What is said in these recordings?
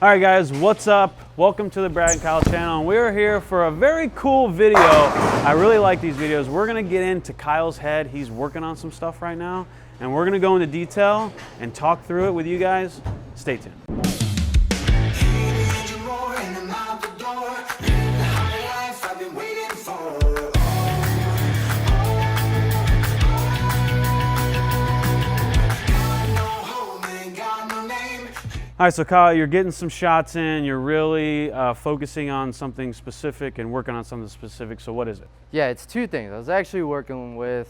All right guys, what's up? Welcome to the Brad and Kyle channel. And we're here for a very cool video. I really like these videos. We're gonna get into Kyle's head. He's working on some stuff right now, and we're gonna go into detail and talk through it with you guys. Stay tuned. All right, so Kyle, you're getting some shots in. You're really focusing on something specific and working on something specific. So what is it? Yeah, it's two things. I was actually working with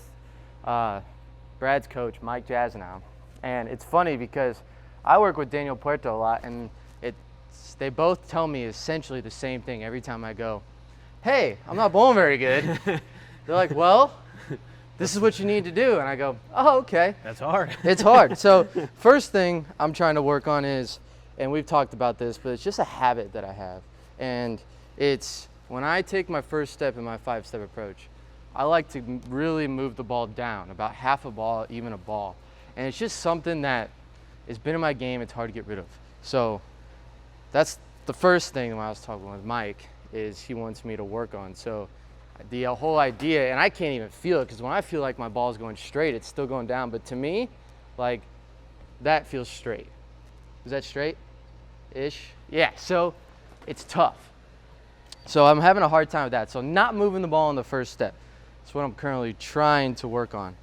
Brad's coach, Mike Jasnow. And it's funny because I work with Daniel Puerto a lot, and they both tell me essentially the same thing every time I go, hey, I'm not bowling very good. They're like, well, this is what you need to do. And I go, oh, okay. That's hard. It's hard. So first thing I'm trying to work on is, and we've talked about this, but it's just a habit that I have. And it's when I take my first step in my 5-step approach, I like to really move the ball down, about half a ball, even a ball. And it's just something that has been in my game. It's hard to get rid of. So that's the first thing when I was talking with Mike is he wants me to work on. So the whole idea, and I can't even feel it because when I feel like my ball is going straight, it's still going down. But to me, like, that feels straight. Is that straight-ish? Yeah, so it's tough. So I'm having a hard time with that. So not moving the ball in the first step. That's what I'm currently trying to work on.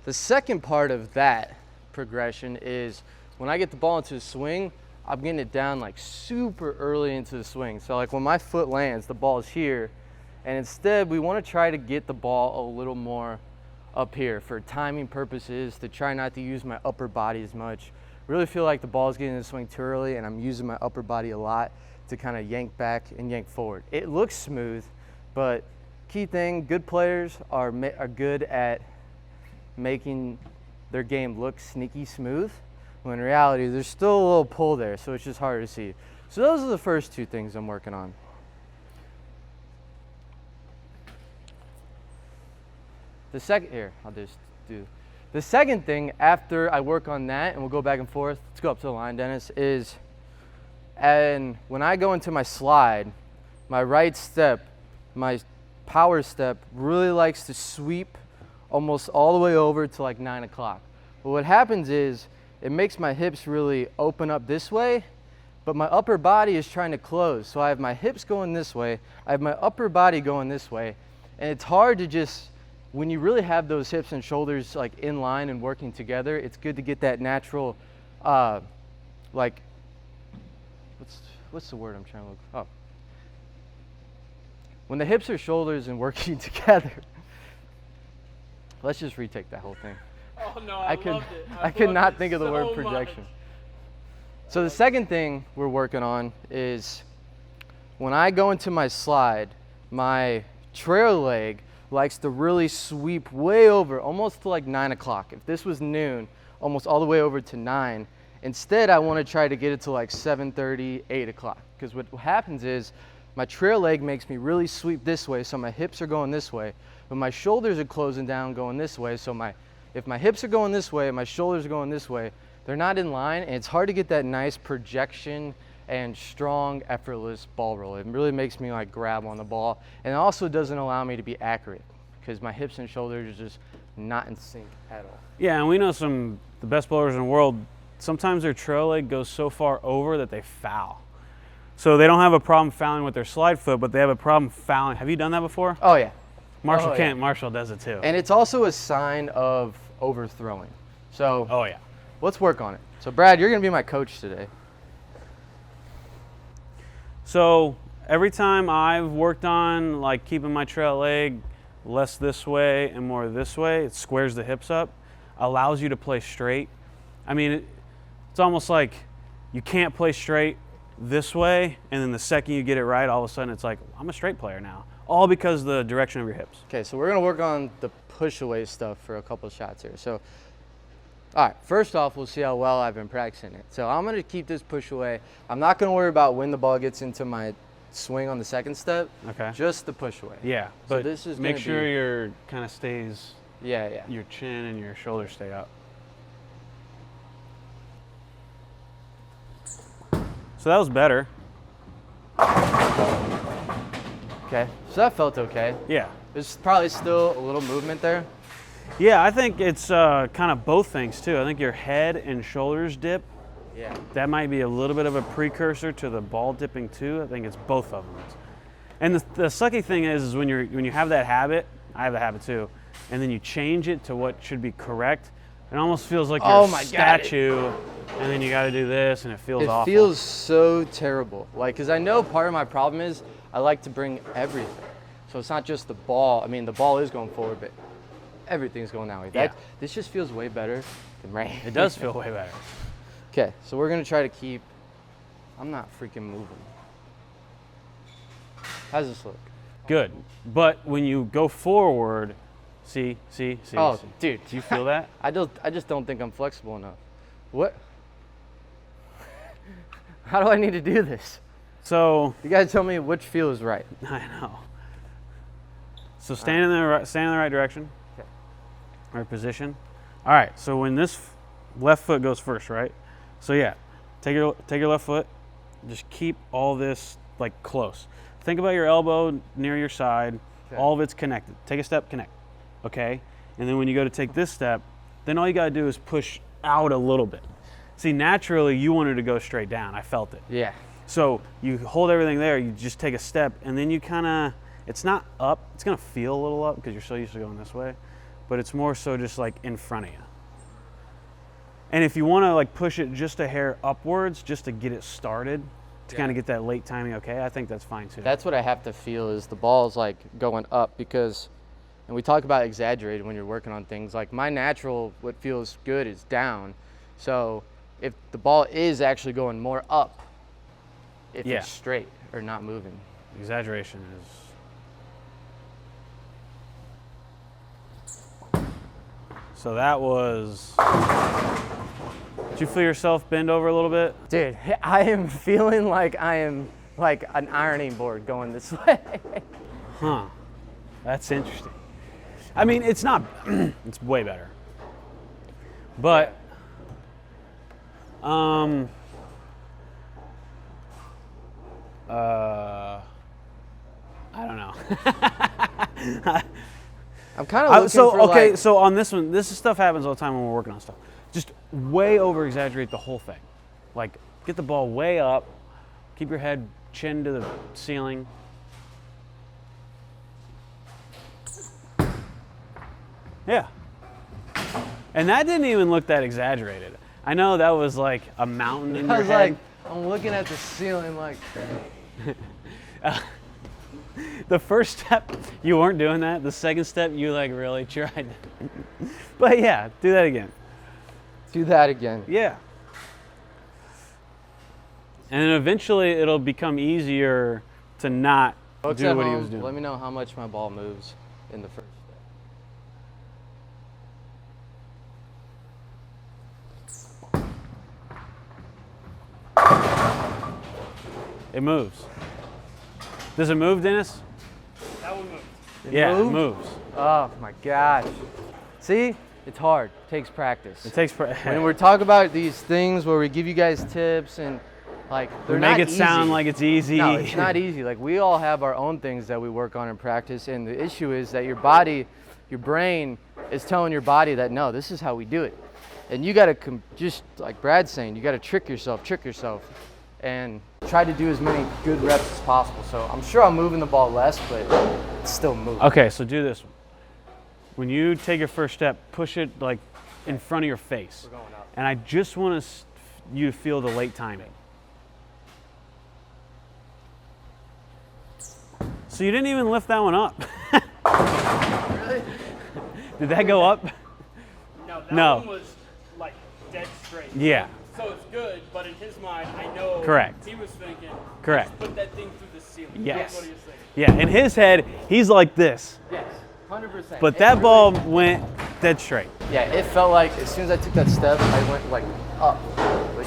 The second part of that progression is when I get the ball into the swing, I'm getting it down like super early into the swing. So like when my foot lands, the ball is here. And instead, we want to try to get the ball a little more up here for timing purposes, to try not to use my upper body as much. Really feel like the ball is getting in the swing too early, and I'm using my upper body a lot to kind of yank back and yank forward. It looks smooth, but key thing, good players are good at making their game look sneaky smooth, when in reality, there's still a little pull there, so it's just hard to see. So those are the first two things I'm working on. The second thing after I work on that, and we'll go back and forth, let's go up to the line, Dennis, is, and when I go into my slide, my right step, my power step really likes to sweep almost all the way over to like 9 o'clock. But what happens is it makes my hips really open up this way, but my upper body is trying to close. So I have my hips going this way, I have my upper body going this way, and it's hard to just, when you really have those hips and shoulders like in line and working together, it's good to get that natural, like, what's the word I'm trying to look for? Oh. When the hips or shoulders and working together, let's just retake that whole thing. Oh no, I loved it. I could not think of the word projection. So the second thing we're working on is when I go into my slide, my trail leg likes to really sweep way over, almost to like 9 o'clock. If this was noon, almost all the way over to 9. Instead, I want to try to get it to like 7:30, 8 o'clock. Because what happens is my trail leg makes me really sweep this way, so my hips are going this way, but my shoulders are closing down going this way. So if my hips are going this way, my shoulders are going this way, they're not in line, and it's hard to get that nice projection and strong, effortless ball roll. It really makes me like grab on the ball, and it also doesn't allow me to be accurate because my hips and shoulders are just not in sync at all. Yeah, and we know the best bowlers in the world, sometimes their trail leg goes so far over that they foul. So they don't have a problem fouling with their slide foot, but they have a problem fouling. Have you done that before? Oh yeah. Marshall can't. Yeah. Marshall does it too. And it's also a sign of overthrowing. So oh yeah. Let's work on it. So Brad, you're gonna be my coach today. So every time I've worked on like keeping my trail leg less this way and more this way, it squares the hips up, allows you to play straight. I mean, it's almost like you can't play straight this way, and then the second you get it right, all of a sudden it's like, I'm a straight player now. All because of the direction of your hips. Okay, so we're gonna work on the push away stuff for a couple of shots here. So, all right, first off, we'll see how well I've been practicing it. So I'm gonna keep this push away. I'm not gonna worry about when the ball gets into my swing on the second step. Okay. Just the push away. Yeah, so but this is make sure your kind of stays. Yeah. Your chin and your shoulders stay up. So that was better. Okay, so that felt okay. Yeah. There's probably still a little movement there. Yeah, I think it's kind of both things too. I think your head and shoulders dip. Yeah. That might be a little bit of a precursor to the ball dipping too. I think it's both of them. And the sucky thing is when you have that habit, I have the habit too, and then you change it to what should be correct, it almost feels like you're a statue, and then you got to do this, and it feels awful. It feels so terrible. Like, because I know part of my problem is I like to bring everything. So it's not just the ball. I mean, the ball is going forward, but everything's going that way. Yeah. This just feels way better than right. It does feel way better. Okay, so we're going to try to keep, I'm not freaking moving. How's this look? Good. But when you go forward, see. Oh, see. dude. Do you feel that? I just don't think I'm flexible enough. What? How do I need to do this? So You guys tell me which feels right. I know. So stand in the right direction. Okay. Right position. All right. So when this left foot goes first, right? So yeah, take your left foot. Just keep all this like close. Think about your elbow near your side. Okay. All of it's connected. Take a step, connect. Okay. And then when you go to take this step, then all you got to do is push out a little bit. See, naturally you wanted to go straight down. I felt it. Yeah. So you hold everything there, you just take a step, and then you kind of, it's not up, it's gonna feel a little up because you're so used to going this way, but it's more so just like in front of you. And if you wanna like push it just a hair upwards, just to get it started, to kind of get that late timing, okay, I think that's fine too. That's what I have to feel is the ball's like going up because, and we talk about exaggerating when you're working on things, like my natural, what feels good is down. So if the ball is actually going more up, if Yeah. it's straight or not moving. Exaggeration is. So that was, did you feel yourself bend over a little bit? Dude, I am feeling like I am like an ironing board going this way. Huh, that's interesting. I mean, it's not, it's way better. But, I don't know. I'm kind of looking so for okay, like, so on this one, this stuff happens all the time when we're working on stuff. Just way over exaggerate the whole thing. Like get the ball way up, keep your head chin to the ceiling. Yeah. And that didn't even look that exaggerated. I know that was like a mountain in I your was head. like, I'm looking at the ceiling like, The first step, you weren't doing that. The second step, you like really tried. But yeah, do that again. do that again. Yeah. And then eventually it'll become easier to not Folks do at what he home, was doing. let me know how much my ball moves in the first step. It moves. Does it move, Dennis? That one moved. Yeah, moved? it moves. Oh my gosh. See, it's hard. It takes practice. It takes When we're talking about these things where we give you guys tips and like they're make not it sound easy. like it's easy. No, it's not easy. Like we all have our own things that we work on in practice, and the issue is that your body, your brain is telling your body that no, this is how we do it. And you gotta just like Brad's saying, you gotta trick yourself, and try to do as many good reps as possible. So I'm sure I'm moving the ball less, but it's still moving. Okay, so do this one. When you take your first step, push it like in front of your face. We're going up. And I just want you to feel the late timing. So you didn't even lift that one up. Really? Did that go up? No, that No. one was like dead straight. Yeah, So it's good, but in his mind, I know Correct. he was thinking, correct. let's put that thing through the ceiling. Yes. That's what he was thinking. Yeah, in his head, he's like this. Yes, 100%. But that ball went dead straight. Yeah, it felt like as soon as I took that step, I went like up, which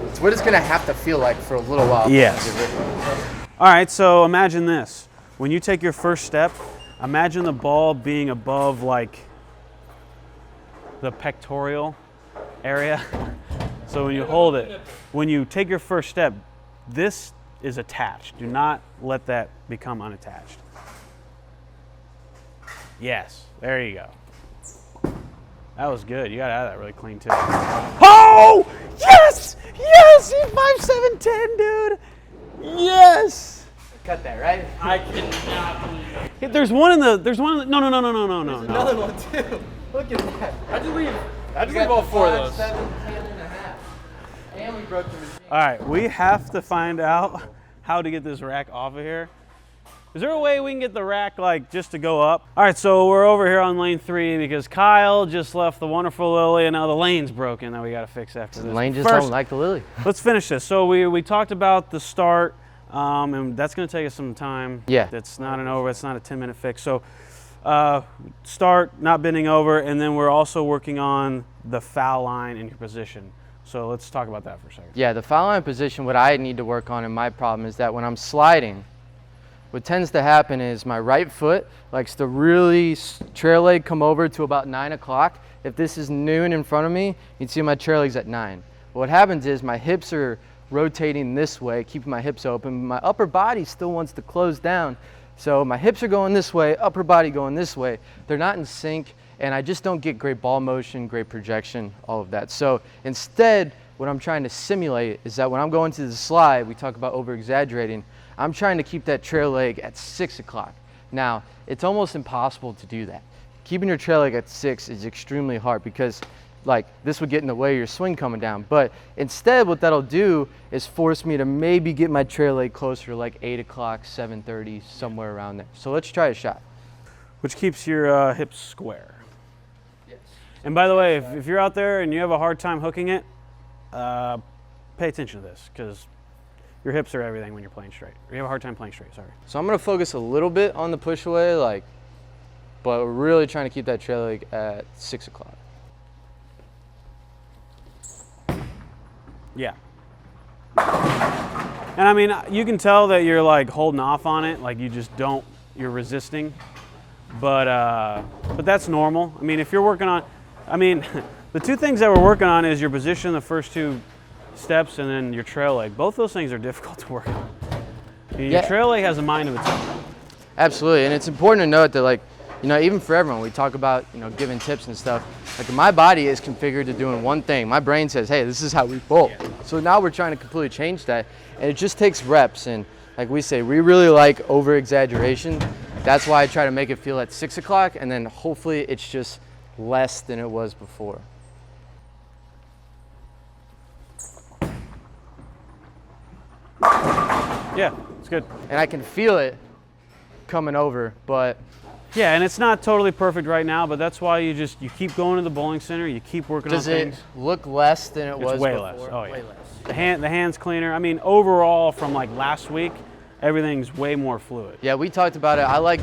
it's what it's gonna have to feel like for a little while. Yes. All right, so imagine this. When you take your first step, imagine the ball being above like the pectoral area. So when you hold it, when you take your first step, this is attached. Do not let that become unattached. Yes, there you go. That was good. You got out of that really clean too. Oh! Yes! Yes! He's 5'7", 10, dude! Yes! Cut that, right? I cannot believe it. Hey, there's one in the. No. Another one too. Look at that. How'd you leave? How'd you We leave got all the 4 of 5, those? 7, 10 and a half. And we broke the machine. All right, we have to find out how to get this rack off of here. Is there a way we can get the rack like just to go up? All right, so we're over here on lane 3 because Kyle just left the wonderful Lily and now the lane's broken that we got to fix after this. Lane just First, don't like the Lily. let's finish this. So we talked about the start, and that's going to take us some time. Yeah. It's not it's not a 10-minute fix. So start, not bending over, and then we're also working on the foul line in your position. So let's talk about that for a second. Yeah, the foul line position, what I need to work on in my problem is that when I'm sliding, what tends to happen is my right foot likes to really trail leg come over to about 9 o'clock. If this is noon in front of me, you'd see my trail leg's at 9. What happens is my hips are rotating this way, keeping my hips open. My upper body still wants to close down. So my hips are going this way, upper body going this way. They're not in sync, and I just don't get great ball motion, great projection, all of that. So instead, what I'm trying to simulate is that when I'm going to the slide, we talk about over-exaggerating, I'm trying to keep that trail leg at 6 o'clock. Now, it's almost impossible to do that. Keeping your trail leg at 6 is extremely hard because like this would get in the way of your swing coming down. But instead, what that'll do is force me to maybe get my trail leg closer to like 8 o'clock, 7:30, somewhere around there. So let's try a shot. Which keeps your hips square. Yes. And by the way, if you're out there and you have a hard time hooking it, pay attention to this because your hips are everything when you're playing straight. Or you have a hard time playing straight, sorry. So I'm gonna focus a little bit on the push away, but we're really trying to keep that trail leg at 6 o'clock. Yeah. And I mean, you can tell that you're like holding off on it, like you're resisting. But that's normal. I mean, if you're working on, the two things that we're working on is your position, the first 2 steps, and then your trail leg. Both those things are difficult to work on. Your trail leg has a mind of its own. Absolutely, and it's important to note that even for everyone, we talk about, giving tips and stuff. Like my body is configured to doing one thing. My brain says, hey, this is how we bowl. Yeah. So now we're trying to completely change that. And it just takes reps. And like we say, we really like over exaggeration. That's why I try to make it feel at 6 o'clock. And then hopefully it's just less than it was before. Yeah, it's good. And I can feel it coming over, but yeah, and it's not totally perfect right now, but that's why you keep going to the bowling center, you keep working on things. Does it look less than it was it's way before? less. Oh yeah. Way less. The hand's cleaner. I mean, overall from like last week, everything's way more fluid. Yeah, we talked about it.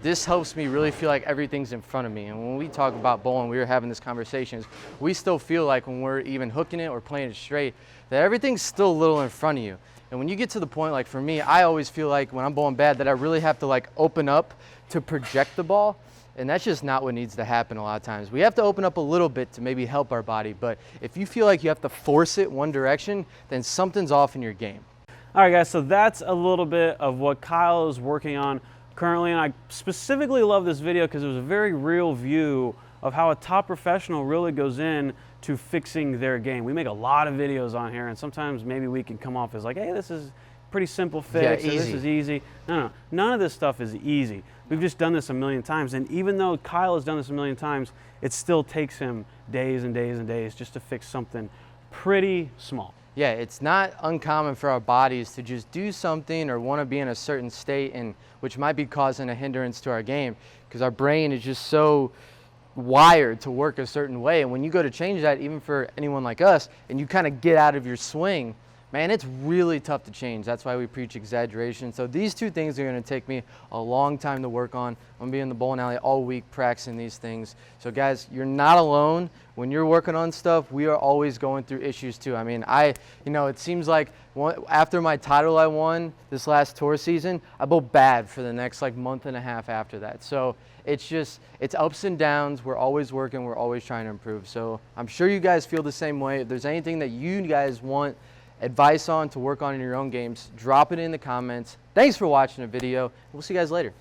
This helps me really feel like everything's in front of me. And when we talk about bowling, we were having this conversation, we still feel like when we're even hooking it or playing it straight, that everything's still a little in front of you. And when you get to the point, like for me, I always feel like when I'm bowling bad that I really have to like open up to project the ball. And that's just not what needs to happen a lot of times. We have to open up a little bit to maybe help our body. But if you feel like you have to force it one direction, then something's off in your game. All right, guys, so that's a little bit of what Kyle is working on currently. And I specifically love this video because it was a very real view of how a top professional really goes in to fixing their game. We make a lot of videos on here, and sometimes maybe we can come off as like, hey, this is pretty simple fix, yeah, or this is easy. No, none of this stuff is easy. We've just done this a million times, and even though Kyle has done this a million times, it still takes him days and days and days just to fix something pretty small. Yeah, it's not uncommon for our bodies to just do something or want to be in a certain state, and which might be causing a hindrance to our game because our brain is just so wired to work a certain way. And when you go to change that, even for anyone like us, and you kind of get out of your swing man, it's really tough to change. That's why we preach exaggeration. So these two things are gonna take me a long time to work on. I'm gonna be in the bowling alley all week practicing these things. So guys, you're not alone. When you're working on stuff, we are always going through issues too. I mean, it seems like after my title I won this last tour season, I bowled bad for the next like month and a half after that. So it's ups and downs. We're always working, we're always trying to improve. So I'm sure you guys feel the same way. If there's anything that you guys want advice on to work on in your own games, drop it in the comments. Thanks for watching the video. We'll see you guys later.